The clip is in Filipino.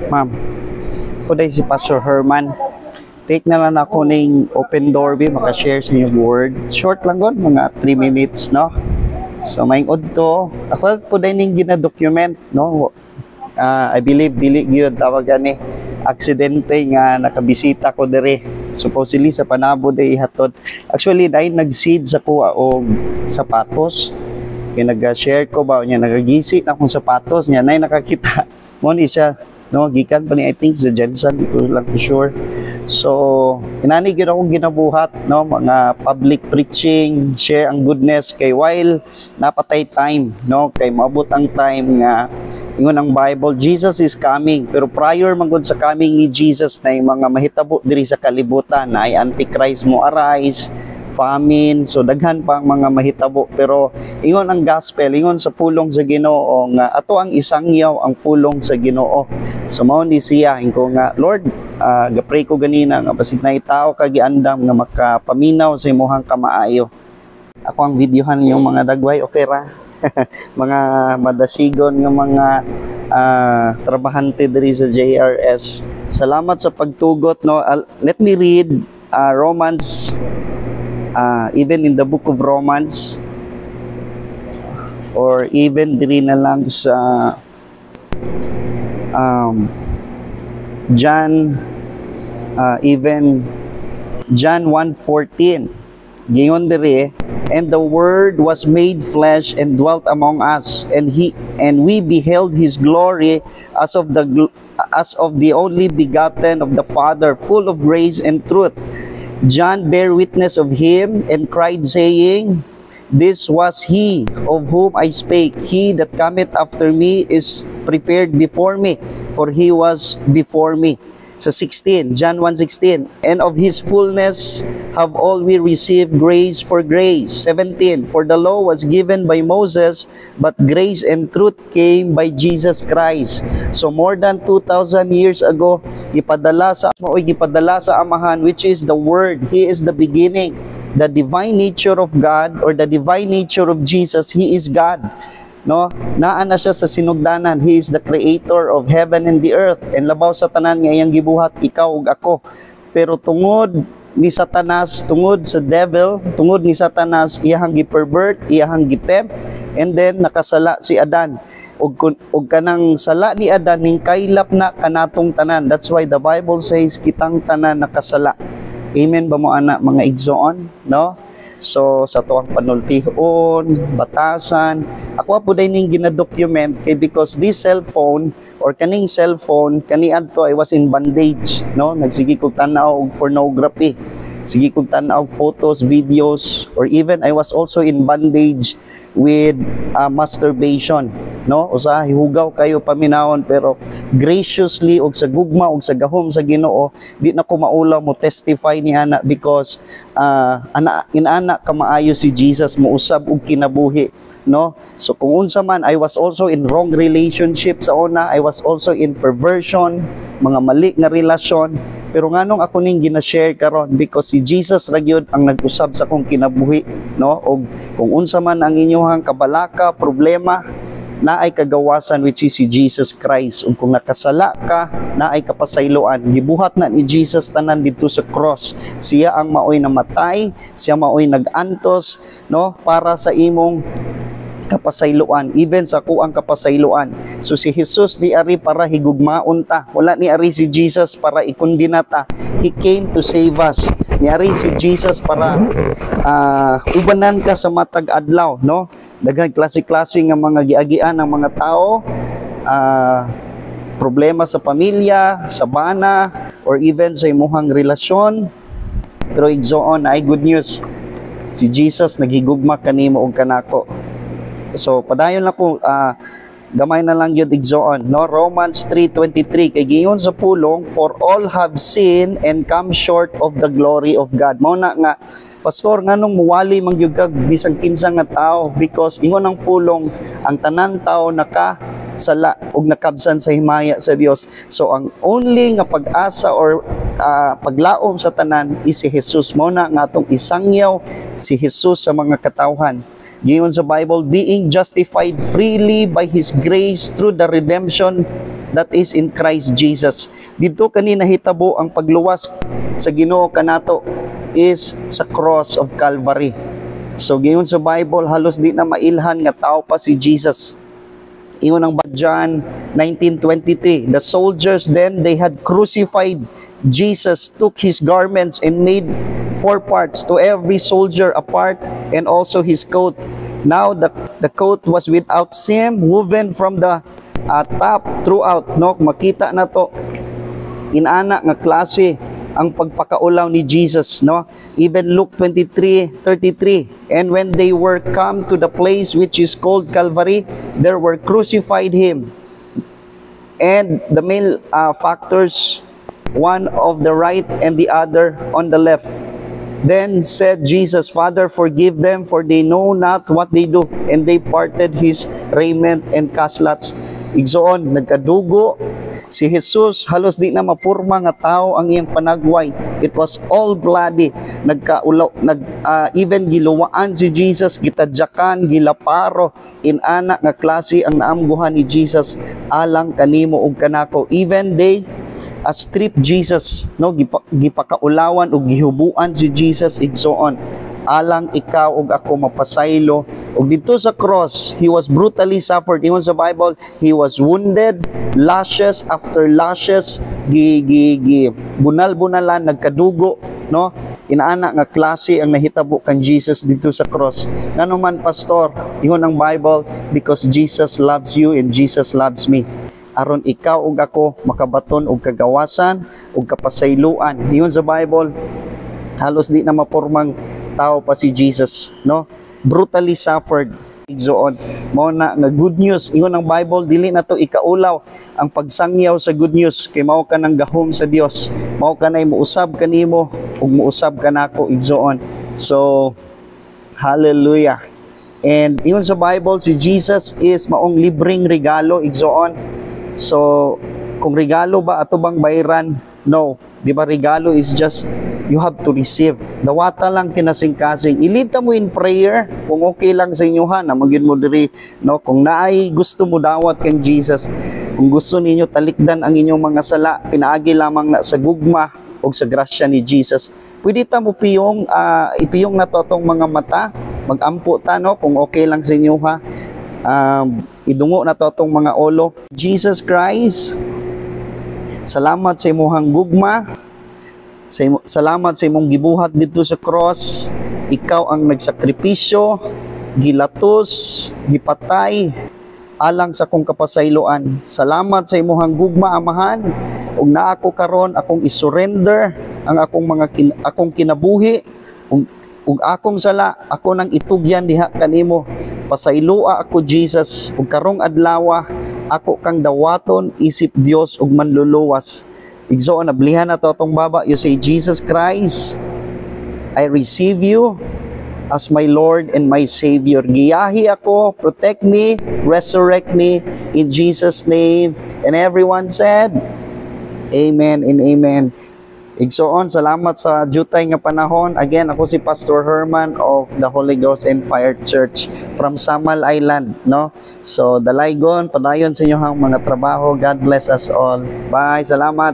Ma'am, ako dahil si Pastor Herman. Take na lang ako ng open door, makashare sa inyong word. Short lang gon, mga 3 minutes, no? So, may to. Ako po dahil ng gina-document, no? I believe, dili yun, tawag gani, aksidente nga nakabisita ko dere. Supposedly sa Panabo de ihatod. Actually, dahil nag-seed sa kuha o sapatos. Kaya nag-share ko ba, niya nagagisi na akong sapatos, niya na nakakita. Muna siya, no, gikan pa ni, I think, sa Jensen, di ko lang sure. So, inanig yun akong ginabuhat, no, mga public preaching, share ang goodness, kay while napatay time, no, kay maabot ang time nga, ingon ang Bible, Jesus is coming, pero prior magod sa coming ni Jesus na yung mga mahitabo diri sa kalibutan, na ay Antichrist mo arise, famine, so daghan pa ang mga mahitabo, pero ingon ang gospel, ingon sa pulong sa Ginoo nga ato ang isangyaw ang pulong sa Ginoo. So mao ni siya ingo nga Lord, gapray ko ganina nga basig na tao kagiandam nga makapaminaw sa imong kamaayo. Ako ang videohan yung mga dagway, okay ra? Mga madasigon yung mga trabahante diri sa JRS. Salamat sa pagtugot, no. Let me read Romans, even in the book of Romans, or even diri na lang sa John, even John 1:14. Gingon diri, and the word was made flesh and dwelt among us, and we beheld his glory as of the only begotten of the Father, full of grace and truth. John bare witness of him and cried, saying, this was he of whom I spake. He that cometh after me is prepared before me, for he was before me. Sa 16, John 1:16, and of his fullness have all we received grace for grace. 17, for the law was given by Moses, but grace and truth came by Jesus Christ. So more than 2,000 years ago, gipadala sa Amahan, which is the Word. He is the beginning, the divine nature of God, or the divine nature of Jesus. He is God. No, naa na siya sa sinugdanan. He is the creator of heaven and the earth, and labaw sa tanan nga iyang gibuhat ikaw ug ako. Pero tungod ni Satanas, tungod sa devil, tungod ni Satanas, iyahang gipervert, iyahang gitempt, and then nakasala si Adan. Og kanang sala ni Adan ning kaylap na kanatong tanan. That's why the Bible says kitang tanan nakasala. Amen ba mo ana mga igsoon, no? So sa tuwang panultihon, batasan, ako po dahil ning gina-document kay because this cellphone or kaning cellphone kaniadto I was in bondage, no? Nagsigi kog tan-aw og pornography. Sige kog tan-aw photos, videos, or even I was also in bondage with masturbation, no? Usa hihugaw kayo paminawon, pero graciously og sa gugma og sa gahom sa Ginoo di na ko maulaw mo testify ni ana because inana ka maayo si Jesus mo usab og kinabuhi, no? So kung unsa man, I was also in wrong relationship sa una, I was also in perversion, mga mali nga relasyon, pero nganong ako ning gina-share karon because si Jesus ra gyud ang nag-usab sa akong kinabuhi, no? Og kung unsa man ang inyong kabalaka, problema, naay kagawasan which is si Jesus Christ. Ug kung nakasala ka, naay kapasayloan. Gibuhat na ni Jesus tanan dito sa cross. Siya ang maoy namatay, siya maoy nag-antos, no, para sa imong kapasayloan, even sa kuang kapasayloan. So si Jesus ni ari para higugmaon ta. Wala ni ari si Jesus para ikondinata. He came to save us. Ni ari si Jesus para ubanan ka sa matag adlaw, no? Daghang klase-klase nga mga giagian ng mga tao, problema sa pamilya, sa bana, or even sa imuhang relasyon. Pero igsoon ay good news. Si Jesus naghigugma kanimo og kanako. So padayon lang ko, gamay na lang yun igsoon, no? Romans 3:23, kay giingon sa pulong, for all have sinned and come short of the glory of God. Mao na nga, pastor, nganong muwali mangyud kag bisang kinsa nga tao, because ingon ang pulong, ang tanan tao nakasala ug nakabsan sa himaya sa Dios. So ang only nga pag-asa or paglaom sa tanan is si Jesus. Mao na nga atong isangyaw si Jesus sa mga katawhan. Giyon sa Bible, being justified freely by His grace through the redemption that is in Christ Jesus. Dito kanina hitabo ang pagluwas sa Ginoo kanato is sa cross of Calvary. So giyon sa Bible, halos di na mailhan nga tao pa si Jesus. Iyon ang John 19:23. The soldiers then they had crucified Jesus, took his garments and made 4 parts, to every soldier a part, and also his coat. Now the coat was without seam, woven from the top throughout. No, makita na to inana nga klase ang pagpakaulaw ni Jesus, no? Even Luke 23:33, and when they were come to the place which is called Calvary, there were crucified him and the male factors, one of the right and the other on the left. Then said Jesus, Father, forgive them, for they know not what they do. And they parted his raiment and cast lots. Igsoon, nagkadugo si Jesus, halos di na mapurma nga tao ang iyang panagway. It was all bloody. Even giluwaan si Jesus, gitadyakan, gilaparo, inana nga klase ang naamguhan ni Jesus alang kanimo ug kanako. Even they strip Jesus, no, gipakaulawan ug gihubuan si Jesus, igsoon alang ikaw ug ako mapasaylo. Ug dito sa cross, he was brutally suffered. Ingon sa Bible, he was wounded, lashes after lashes, bunal-bunalan, nagkadugo, no? Inaana nga klase ang nahitabo kan Jesus dito sa cross. Ngano man, pastor, ingon ang Bible, because Jesus loves you and Jesus loves me, aron ikaw ug ako makabaton og kagawasan ug kapasayloan. Ingon sa Bible, halos di na mapurmang tao pa si Jesus, no? Brutally suffered. Igsoon, mao na nga good news. Ingon ang Bible, dili na to ikaulaw ang pagsangyaw sa good news, kay mao ka nang gahom sa Dios, mao ka nay muusab kanimo ug muusab kanako, igsoon. So hallelujah. And ingon sa Bible, si Jesus is maong libreng regalo, igsoon. So kung regalo ba ato bang bayran? No, di ba regalo is just you have to receive. Dawata lang kinasing-kasing. Ilita mo in prayer kung okay lang sa inyo ha, na magin mo diri, no? Kung naay gusto mo dawat kang Jesus, kung gusto ninyo talikdan ang inyong mga sala, pinaagi lamang na sa gugma o sa grasya ni Jesus. Pwede ta mo piyong ipiyong na to tong mga mata, magampo ta, no? Kung okay lang sa inyo ha. Idungo na to tong mga ulo. Jesus Christ, salamat sa imong gugma. Salamat sa imong gibuhat dito sa cross. Ikaw ang nagsakripisyo, gilatos, gipatay alang sa akong kapasayloan. Salamat sa imong gugma, Amahan. Ug naa ako karon akong isurrender ang akong kinabuhi ug akong sala, ako nang itugyan diha kanimo. Pasayloa ako, Jesus, ug karong adlaw ako kang dawaton isip Dios ug manluluwas. Igsoon, nablihan na to atong baba. You say, Jesus Christ, I receive you as my Lord and my Savior. Giyahi ako, protect me, resurrect me, in Jesus' name. And everyone said, Amen and Amen. Igsoon, salamat sa jutay nga panahon. Again, ako si Pastor Herman of the Holy Ghost and Fire Church from Samal Island, no? So, dalaygon, padayon sa inyo ang mga trabaho. God bless us all. Bye, salamat.